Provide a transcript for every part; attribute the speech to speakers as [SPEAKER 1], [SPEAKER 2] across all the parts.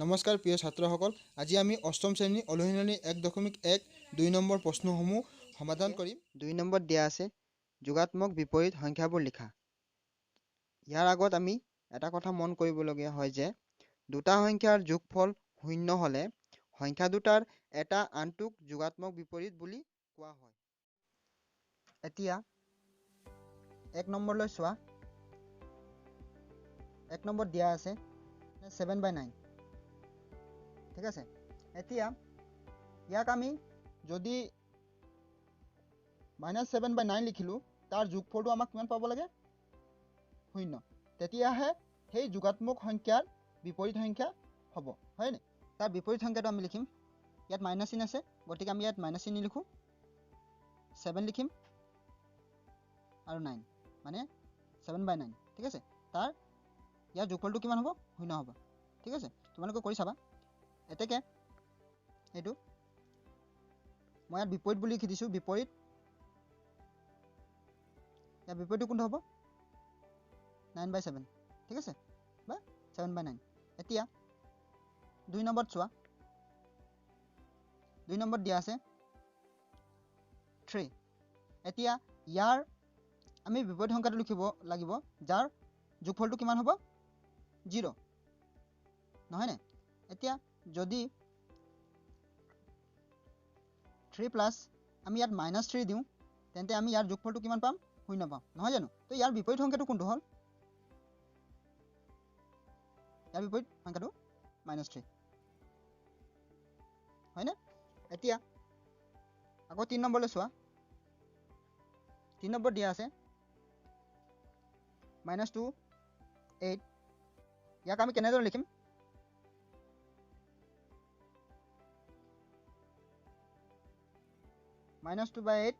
[SPEAKER 1] নমস্কাৰ প্ৰিয় ছাত্ৰসকল, আজি আমি অষ্টম শ্ৰেণী অনুশীলনী 1.1 2 নম্বৰ প্ৰশ্নসমূহ সমাধান কৰিম। 2 নম্বৰত দিয়া আছে যোগাত্মক বিপৰীত সংখ্যাবোৰ লিখা। ইয়াৰ আগত আমি এটা কথা মন কৰিবলগীয়া হয় যে দুটা সংখ্যাৰ যোগফল শূন্য হ'লে সংখ্যা দুটাৰ এটা আনটোক যোগাত্মক বিপৰীত বুলি কোৱা হয়। এতিয়া 1 নম্বৰলৈ চোৱা। 1 নম্বৰত দিয়া আছে 7/9। ঠিক আছে, এতিয়া ইয়াক আমি যদি -7/9 লিখিলোঁ, তাৰ যোগফলটো আমাক কিমান পাব লাগে? 0। তেতিয়াহে সেই যোগাত্মক সংখ্যাৰ বিপৰীত সংখ্যা হ'ব, হয়নে? তাৰ বিপৰীত সংখ্যাটো আমি লিখিম। ইয়াত মাইনাছ চিন আছে, গতিকে আমি ইয়াত মাইনাছ চিন নিলিখোঁ, 7 লিখিম আৰু 9, মানে 7/9। ঠিক আছে, তাৰ ইয়াৰ যোগফলটো কিমান হ'ব? 0 হ'ব। ঠিক আছে, তোমালোকে কৰি চাবা। এতেকে এইটো মই ইয়াত বিপৰীত বুলি লিখি দিছোঁ। বিপৰীত, ইয়াৰ বিপৰীতটো কোনটো হ'ব? 9/7। ঠিক আছে, বা 7/9। এতিয়া 2 নম্বৰত চোৱা। 2 নম্বৰত দিয়া আছে 3। এতিয়া ইয়াৰ আমি বিপৰীত সংখ্যাটো লিখিব লাগিব, যাৰ যোগফলটো কিমান হ'ব? 0, নহয়নে? এতিয়া যদি 3 প্লাছ আমি ইয়াত -3 দিওঁ, তেন্তে আমি ইয়াৰ যোগফলটো কিমান পাম? 0 পাম, নহয় জানো? তো ইয়াৰ বিপৰীত সংখ্যাটো কোনটো হ'ল? ইয়াৰ বিপৰীত সংখ্যাটো -3, হয়নে? এতিয়া আকৌ 3 নম্বৰলৈ চোৱা। 3 নম্বৰত দিয়া আছে -2, 8। ইয়াক আমি কেনেদৰে লিখিম? -2/8,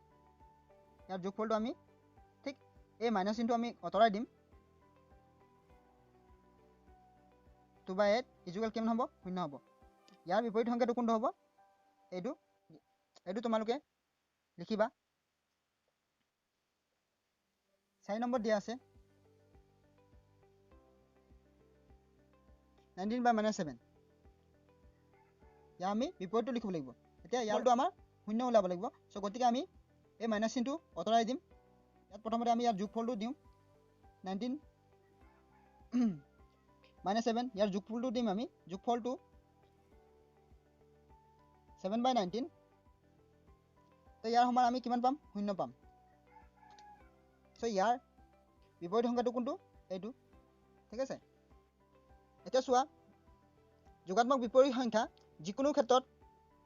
[SPEAKER 1] ইয়াৰ যোগফলটো আমি ঠিক এই মাইনাছ চিনটো আমি আঁতৰাই দিম। 2/8 ইজুকেল কিমান হ'ব? 0 হ'ব। ইয়াৰ বিপৰীত সংখ্যাটো কোনটো হ'ব? এইটো তোমালোকে লিখিবা। 4 নম্বৰত দিয়া আছে 19/7। ইয়াৰ আমি বিপৰীতটো লিখিব লাগিব। এতিয়া ইয়াৰটো আমাৰ 0 ওলাব লাগিব। চ' গতিকে আমি এই মাইনাছ চিনটো আঁতৰাই দিম। ইয়াত প্ৰথমতে আমি ইয়াৰ যোগফলটো দিওঁ, 19 -7। ইয়াৰ যোগফলটো দিম আমি, যোগফলটো 7/19। তো ইয়াৰ সমান আমি কিমান পাম? 0 পাম। চ' ইয়াৰ বিপৰীত সংখ্যাটো কোনটো? এইটো। ঠিক আছে, এতিয়া চোৱা, যোগাত্মক বিপৰীত সংখ্যা যিকোনো ক্ষেত্ৰত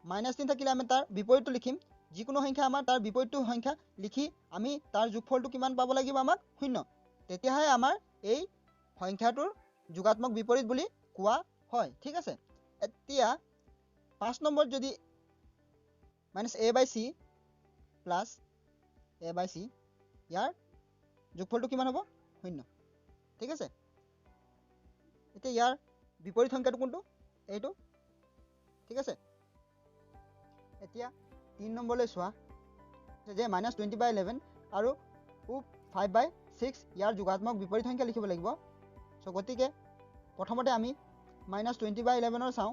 [SPEAKER 1] -3 থাকিলে আমি তাৰ বিপৰীতটো লিখিম। যিকোনো সংখ্যা আমাৰ তাৰ বিপৰীতটো সংখ্যা লিখি আমি তাৰ যোগফলটো কিমান পাব লাগিব? আমাক 0। তেতিয়াহে আমাৰ এই সংখ্যাটোৰ যোগাত্মক বিপৰীত বুলি কোৱা হয়। ঠিক আছে, এতিয়া 5 নম্বৰত যদি -a/c প্লাছ a/c, ইয়াৰ যোগফলটো কিমান হ'ব? 0। ঠিক আছে, এতিয়া ইয়াৰ বিপৰীত সংখ্যাটো কোনটো? এইটো। ঠিক আছে, এতিয়া 3 নম্বৰলৈ চোৱা যে -20/11 আৰু 5/6 ইয়াৰ যোগাত্মক বিপৰীত সংখ্যা লিখিব লাগিব। চ' গতিকে প্ৰথমতে আমি -20/11 চাওঁ।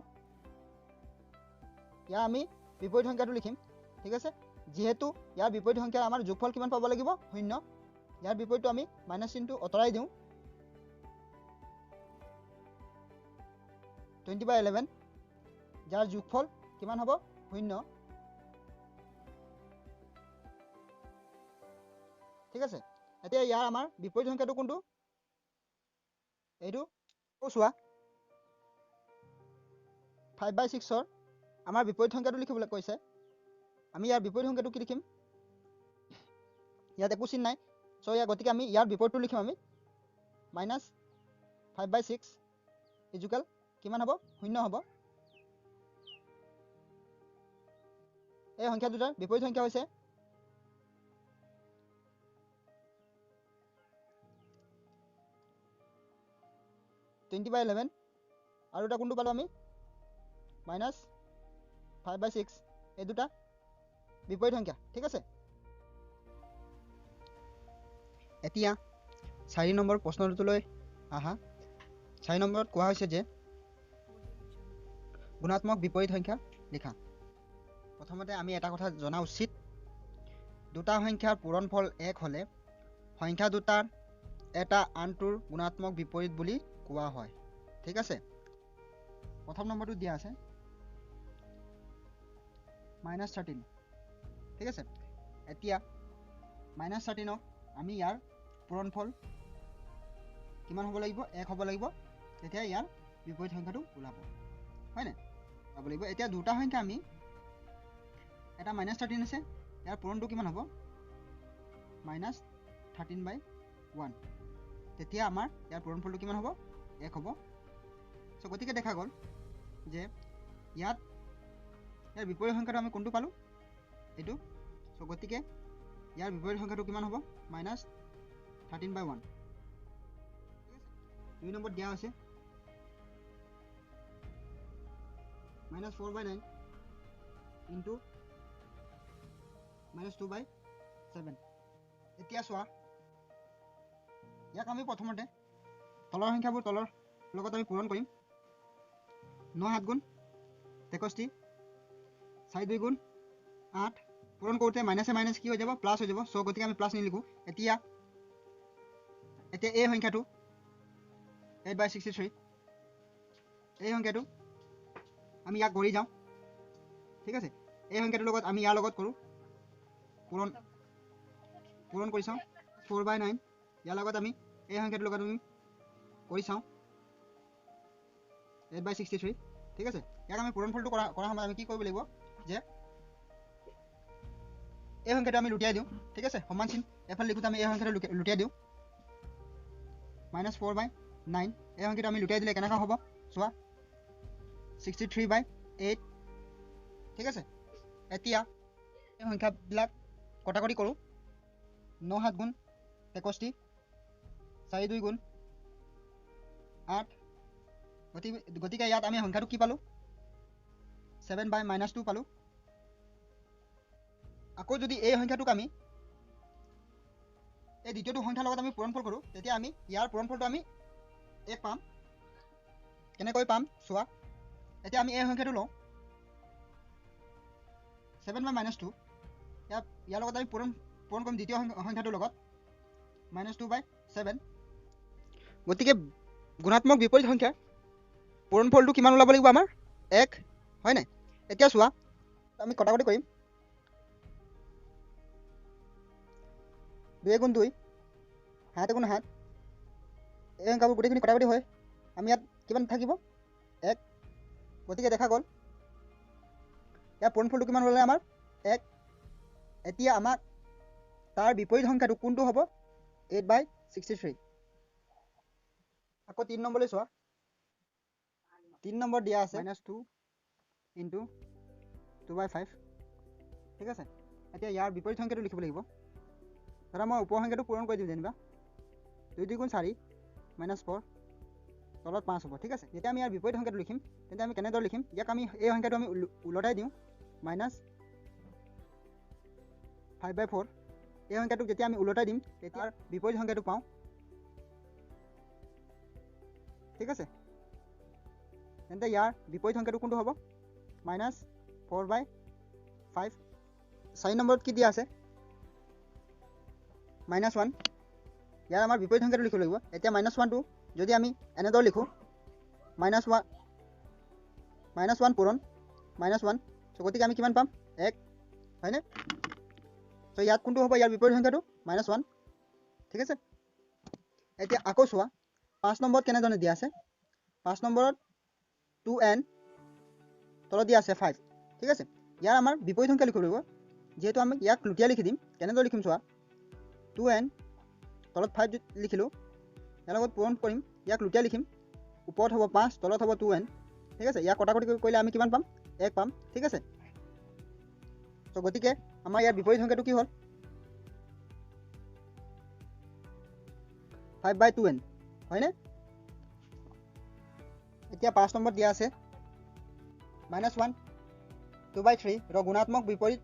[SPEAKER 1] ইয়াৰ আমি বিপৰীত সংখ্যাটো লিখিম। ঠিক আছে, যিহেতু ইয়াৰ বিপৰীত সংখ্যাৰ আমাৰ যোগফল কিমান পাব লাগিব? 0। ইয়াৰ বিপৰীতটো আমি মাইনাছ চিনটো আঁতৰাই দিওঁ। 20/11, যাৰ যোগফল কিমান হ'ব? 0। ঠিক আছে, এতিয়া ইয়াৰ আমাৰ বিপৰীত সংখ্যাটো কোনটো? এইটো। চোৱা, 5/6ৰ আমাৰ বিপৰীত সংখ্যাটো লিখিবলৈ কৈছে। আমি ইয়াৰ বিপৰীত সংখ্যাটো কি লিখিম? ইয়াত একো চিন নাই, চ' গতিকে আমি ইয়াৰ বিপৰীতটো লিখিম। আমি -5/6 ইজুকেল কিমান হ'ব? 0 হ'ব। এই সংখ্যা দুটাৰ বিপৰীত সংখ্যা হৈছে 20/11, আৰু এটা কোনটো পালোঁ আমি? -5/6। এই দুটা বিপৰীত সংখ্যা। ঠিক আছে, এতিয়া 4 নম্বৰ প্ৰশ্নটোলৈ আহা। 4 নম্বৰত কোৱা হৈছে যে গুণাত্মক বিপৰীত সংখ্যা লিখা। প্ৰথমতে আমি এটা কথা জনা উচিত, দুটা সংখ্যাৰ পূৰণফল 1 হ'লে সংখ্যা দুটাৰ এটা আনটোৰ গুণাত্মক বিপৰীত বুলি কোৱা হয়। ঠিক আছে, প্ৰথম নম্বৰটো দিয়া আছে -13। ঠিক আছে, এতিয়া -13ক আমি ইয়াৰ পূৰণফল কিমান হ'ব লাগিব? 1 হ'ব লাগিব, তেতিয়া ইয়াৰ বিপৰীত সংখ্যাটো ওলাব, হয়নে? ওলাব লাগিব। এতিয়া দুটা সংখ্যা আমি এটা -13 আছে, ইয়াৰ পূৰণটো কিমান হ'ব? -13/1, তেতিয়া আমাৰ ইয়াৰ পূৰণফলটো কিমান হ'ব? 1 হ'ব। চ' গতিকে দেখা গ'ল যে ইয়াৰ বিপৰীত সংখ্যাটো আমি কোনটো পালোঁ? এইটো। চ' গতিকে ইয়াৰ বিপৰীত সংখ্যাটো কিমান হ'ব? -13/1। দুই নম্বৰ দিয়া হৈছে -4/9 ইনটু -2/7। এতিয়া চোৱা, ইয়াক আমি প্ৰথমতে তলৰ সংখ্যাবোৰ তলৰ লগত আমি পূৰণ কৰিম। 9 7 গুণ 63, 4 2 গুণ 8, পূৰণ কৰোঁতে মাইনাছে মাইনাছ কি হৈ যাব? প্লাছ হৈ যাব। চ' গতিকে আমি প্লাছ নিলিখোঁ। এতিয়া এই সংখ্যাটো 8/63, এই সংখ্যাটো আমি ইয়াক কৰি যাওঁ। ঠিক আছে, এই সংখ্যাটোৰ লগত আমি ইয়াৰ লগত কৰোঁ, পূৰণ কৰি চাওঁ। 4/9 ইয়াৰ লগত আমি এই সংখ্যাটোৰ লগত আমি কৰি চাওঁ 8/63। ঠিক আছে, ইয়াক আমি পূৰণফলটো কৰা সময়ত আমি কি কৰিব লাগিব যে এই সংখ্যাটো আমি লুটিয়াই দিওঁ। ঠিক আছে, সমান চিন এফালে লিখোঁতে আমি এই সংখ্যাটো লুটিয়াই দিওঁ। -4/9 এই সংখ্যাটো আমি লুটিয়াই দিলে কেনেকুৱা হ'ব? চোৱা, 63/8। ঠিক আছে, এতিয়া এই সংখ্যাবিলাক কটাকটি কৰোঁ। 9 7 গুণ 63, 4 2 গুণ 8, গতিকে ইয়াত আমি সংখ্যাটো কি পালোঁ? 7/-2 পালোঁ। আকৌ যদি এই সংখ্যাটোক আমি এই দ্বিতীয়টো সংখ্যাৰ লগত আমি পূৰণফল কৰোঁ, তেতিয়া আমি ইয়াৰ পূৰণফলটো আমি 1 পাম। কেনেকৈ পাম চোৱা, এতিয়া আমি এই সংখ্যাটো লওঁ 7/-2, ইয়াৰ লগত আমি পূৰণ কৰিম দ্বিতীয় সংখ্যাটোৰ লগত -2/7। গতিকে গুণাত্মক বিপৰীত সংখ্যাৰ পূৰণফলটো কিমান ওলাব লাগিব? আমাৰ 1, হয় নাই? এতিয়া চোৱা, আমি কটাকটি কৰিম। 2 গুণ 2, 7 গুণ 7, এই সংখ্যাবোৰ গোটেইখিনি কটাকটি হয়। আমি ইয়াত কিমান থাকিব? 1। গতিকে দেখা গ'ল ইয়াৰ পূৰণফলটো কিমান ওলালে? আমাৰ 1। এতিয়া আমাক তাৰ বিপৰীত সংখ্যাটো কোনটো হ'ব? 8/63। আকৌ 3 নম্বৰলৈ চোৱা, 3 নম্বৰ দিয়া আছে -2 ইনটু 2/5। ঠিক আছে, এতিয়া ইয়াৰ বিপৰীত সংখ্যাটো লিখিব লাগিব। ধৰা মই ওপৰ সংখ্যাটো পূৰণ কৰি দিম যেনিবা 2 2 গুণ 4 -4, তলত 5 হ'ব। ঠিক আছে, যেতিয়া আমি ইয়াৰ বিপৰীত সংখ্যাটো লিখিম তেন্তে আমি কেনেদৰে লিখিম? ইয়াক আমি এই সংখ্যাটো আমি ওলটাই দিওঁ, -5/4। এই সংখ্যাটোক যেতিয়া আমি ওলটাই দিম তেতিয়া বিপৰীত সংখ্যাটো পাওঁ। ঠিক আছে, তেন্তে ইয়াৰ বিপৰীত সংখ্যাটো কোনটো হ'ব? -4/5। 4 নম্বৰত কি দিয়া আছে? -1। ইয়াৰ আমাৰ বিপৰীত সংখ্যাটো লিখিব লাগিব। এতিয়া -1টো যদি আমি এনেদৰে লিখোঁ, -1 পূৰণ -1, চ' গতিকে আমি কিমান পাম? 1, হয়নে? চ' ইয়াত কোনটো হ'ব? ইয়াৰ বিপৰীত সংখ্যাটো -1। ঠিক আছে, এতিয়া আকৌ চোৱা 5 নম্বৰত কেনেধৰণে দিয়া আছে? 5 নম্বৰত 2n, তলত দিয়া আছে 5। ঠিক আছে, ইয়াৰ আমাৰ বিপৰীত সংখ্যা লিখিব লাগিব। যিহেতু আমি ইয়াক লুটিয়াই লিখি দিম, কেনেদৰে লিখিম চোৱা, 2n তলত 5 লিখিলোঁ, ইয়াৰ লগত পূৰণ কৰিম, ইয়াক লুটিয়াই লিখিম। ওপৰত হ'ব 5, তলত হ'ব 2n। ঠিক আছে, ইয়াক কটাকটি কৰিলে আমি কিমান পাম? 1 পাম। ঠিক আছে, চ' গতিকে আমাৰ ইয়াৰ বিপৰীত সংখ্যাটো কি হ'ল? 5/2n, হয়নে? এতিয়া 5 নম্বৰত দিয়া আছে -1 2/3 ৰ গুণাত্মক বিপৰীত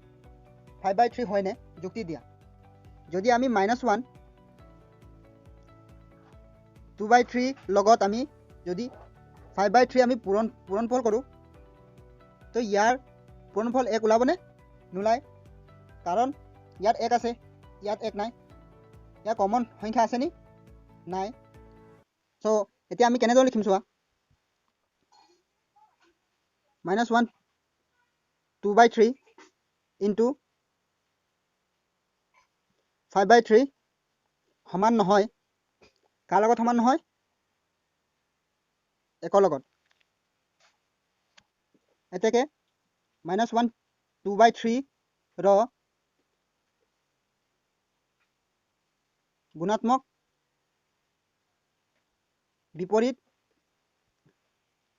[SPEAKER 1] 5/3 হয়নে? যুক্তি দিয়া। যদি আমি -1 2/3 লগত আমি যদি 5/3 আমি পূৰণফল কৰোঁ, তো ইয়াৰ পূৰণফল 1 ওলাবনে? নোলায়, কাৰণ ইয়াত 1 আছে, ইয়াত 1 নাই। ইয়াৰ কমন সংখ্যা আছে নি? নাই। চ' এতিয়া আমি কেনেদৰে লিখিম চোৱা। -1 2/3 ইনটু 5/3 সমান নহয়, কাৰ লগত সমান নহয়? 1 লগত। এতেকে -1 2/3 ৰ গুণাত্মক বিপৰীত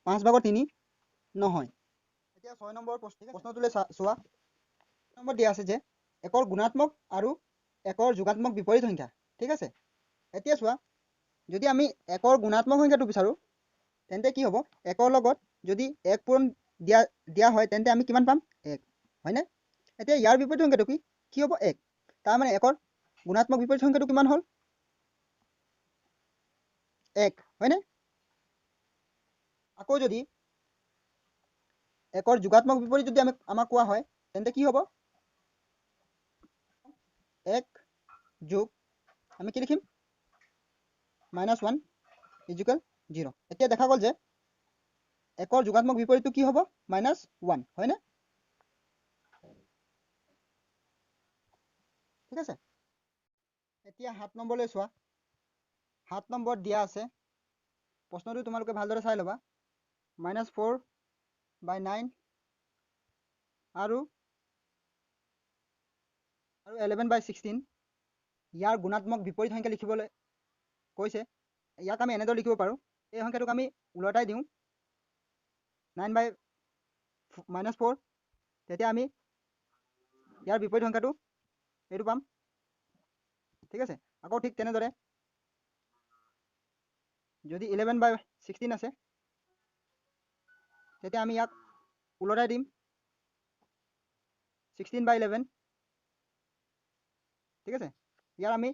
[SPEAKER 1] 5/3 নহয়। এতিয়া 6 নম্বৰ প্ৰশ্নটোলৈ চোৱা। নম্বৰ দিয়া আছে যে 1ৰ গুণাত্মক আৰু 1ৰ যোগাত্মক বিপৰীত সংখ্যা। ঠিক আছে, এতিয়া চোৱা, যদি আমি 1ৰ গুণাত্মক সংখ্যাটো বিচাৰোঁ তেন্তে কি হ'ব? 1ৰ লগত যদি 1 পূৰণ দিয়া হয় তেন্তে আমি কিমান পাম? 1, হয়নে? এতিয়া ইয়াৰ বিপৰীত সংখ্যাটো কি হ'ব? 1। তাৰমানে 1ৰ গুণাত্মক বিপৰীত সংখ্যাটো কিমান হ'ল? 1, হয়নে? আকৌ যদি 1ৰ যোগাত্মক বিপৰীত যদি আমাক কোৱা হয় তেন্তে কি হ'ব? 1 যোগ আমি কি লিখিম? -1 = 0। এতিয়া দেখা গ'ল যে 1ৰ যোগাত্মক বিপৰীতটো কি হ'ব? -1, হয়নে? ঠিক আছে, এতিয়া 7 নম্বৰলৈ চোৱা। 7 নম্বৰত দিয়া আছে, প্ৰশ্নটো তোমালোকে ভালদৰে চাই ল'বা। -4/9 আৰু 11/16 ইয়াৰ গুণাত্মক বিপৰীত সংখ্যা লিখিবলৈ কৈছে। ইয়াক আমি এনেদৰে লিখিব পাৰোঁ। এই সংখ্যাটোক আমি ওলটাই দিওঁ 9/-4, তেতিয়া আমি ইয়াৰ বিপৰীত সংখ্যাটো এইটো পাম। ঠিক আছে, আকৌ ঠিক তেনেদৰে যদি 11/16 আছে তেতিয়া আমি ইয়াক ওলটাই দিম 16/11। ঠিক আছে, ইয়াৰ আমি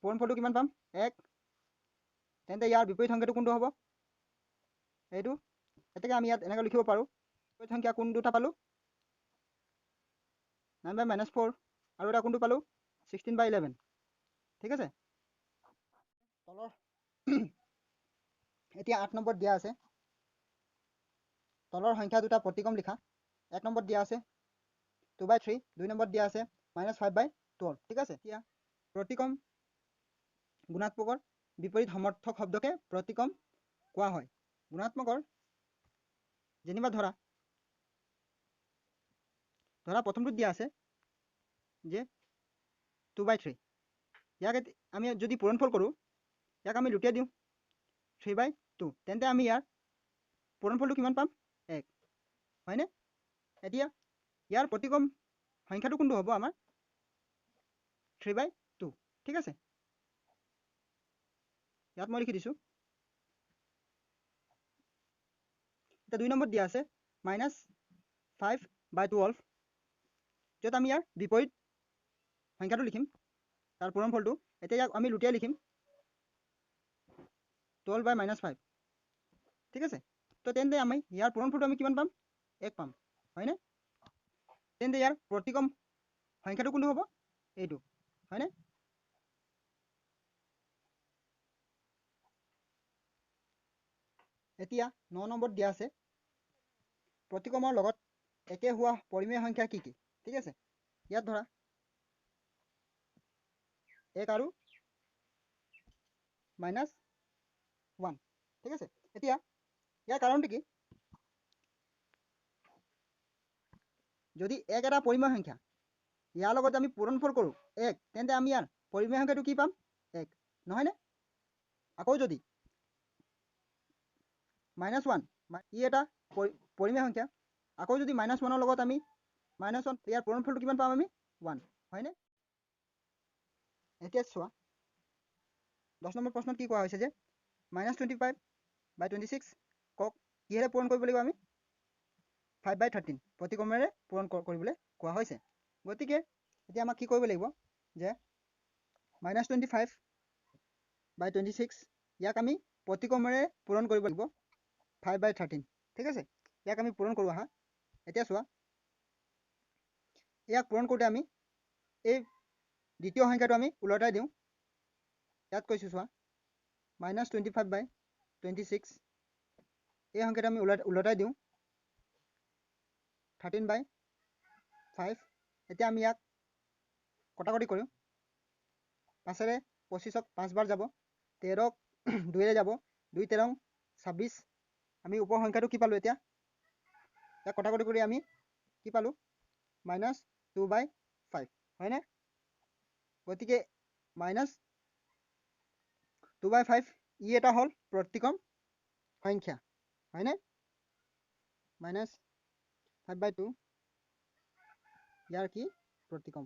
[SPEAKER 1] পূৰণফলটো কিমান পাম? 1। তেন্তে ইয়াৰ বিপৰীত সংখ্যাটো কোনটো হ'ব? এইটো। এতেকে আমি ইয়াত এনেকৈ লিখিব পাৰোঁ, বিপৰীত সংখ্যা কোন দুটা পালোঁ? 9/-4 আৰু এটা কোনটো পালোঁ? 16/11। ঠিক আছে, তলৰ এতিয়া 8 নম্বৰত দিয়া আছে, তলৰ সংখ্যা দুটা প্ৰতিক্ৰম লিখা। 1 নম্বৰত দিয়া আছে 2/3, 2 নম্বৰত দিয়া আছে -5/12। ঠিক আছে, এতিয়া প্ৰতিক্ৰম গুণাত্মকৰ বিপৰীত সমৰ্থক শব্দকে প্ৰতিক্ৰম কোৱা হয়। গুণাত্মকৰ যেনিবা ধৰা প্ৰথমটোত দিয়া আছে যে 2/3, ইয়াক আমি যদি পূৰণফল কৰোঁ, ইয়াক আমি লুটিয়াই দিওঁ 3/2, তেন্তে আমি ইয়াৰ পূৰণফলটো কিমান পাম? 1, হয়নে? এতিয়া ইয়াৰ প্ৰতিক্ৰম সংখ্যাটো কোনটো হ'ব আমাৰ? 3/2। ঠিক আছে, ইয়াত মই লিখি দিছোঁ। এতিয়া 2 নম্বৰত দিয়া আছে -5/12, য'ত আমি ইয়াৰ বিপৰীত সংখ্যাটো লিখিম, তাৰ পূৰণফলটো। এতিয়া ইয়াক আমি লুটিয়াই লিখিম 12/-5। ঠিক আছে, তো তেন্তে আমি ইয়াৰ পূৰণফলটো আমি কিমান পাম? 1 পাম, হয়নে? তেন্তে ইয়াৰ প্ৰতিক্ৰম সংখ্যাটো কোনটো হ'ব? এইটো, হয়নে? এতিয়া 9 নম্বৰত দিয়া আছে প্ৰতিক্ৰমৰ লগত একে হোৱা পৰিমেয় সংখ্যা কি কি? ঠিক আছে, ইয়াত ধৰা 1 আৰু -1। ঠিক আছে, এতিয়া ইয়াৰ কাৰণটো কি? যদি 1 এটা পৰিমেয় সংখ্যা, ইয়াৰ লগত আমি পূৰণফল কৰোঁ 1, তেন্তে আমি ইয়াৰ পৰিমেয় সংখ্যাটো কি পাম? 1, নহয়নে? আকৌ যদি -1, ই এটা পৰিমেয় সংখ্যা, আকৌ যদি -1ৰ লগত আমি -1, ইয়াৰ পূৰণফলটো কিমান পাম আমি? 1, হয়নে? এতিয়া চোৱা 10 নম্বৰ প্ৰশ্নত কি কোৱা হৈছে যে -25/26 কক কিহেৰে পূৰণ কৰিব লাগিব? আমি 5/13 প্ৰতিক্ৰমেৰে পূৰণ কৰিবলৈ কোৱা হৈছে। গতিকে এতিয়া আমাক কি কৰিব লাগিব যে -25/26 ইয়াক আমি প্ৰতিক্ৰমেৰে পূৰণ কৰিব লাগিব 5/13 ঠিক আছে ইয়াক আমি পূৰণ কৰোঁ আহা এতিয়া চোৱা ইয়াক পূৰণ কৰোঁতে আমি এই দ্বিতীয় সংখ্যাটো আমি ওলটাই দিওঁ ইয়াত কৈছোঁ চোৱা -25/26 এই সংখ্যাটো আমি ওলটাই দিওঁ 13/5 এতিয়া আমি ইয়াক কটাকটি কৰিম 5ৰে 25ক 5 বাৰ যাব 13ক 2ৰে যাব 2 13 26 আমি ওপৰ সংখ্যাটো কি পালোঁ এতিয়া ইয়াক কটাকটি কৰি আমি কি পালোঁ -2/5 হয়নে গতিকে -2/5 ই এটা হ'ল প্ৰতিক্ৰম সংখ্যা হয়নে -5/2 ইয়াৰ কি প্ৰতিক্ৰম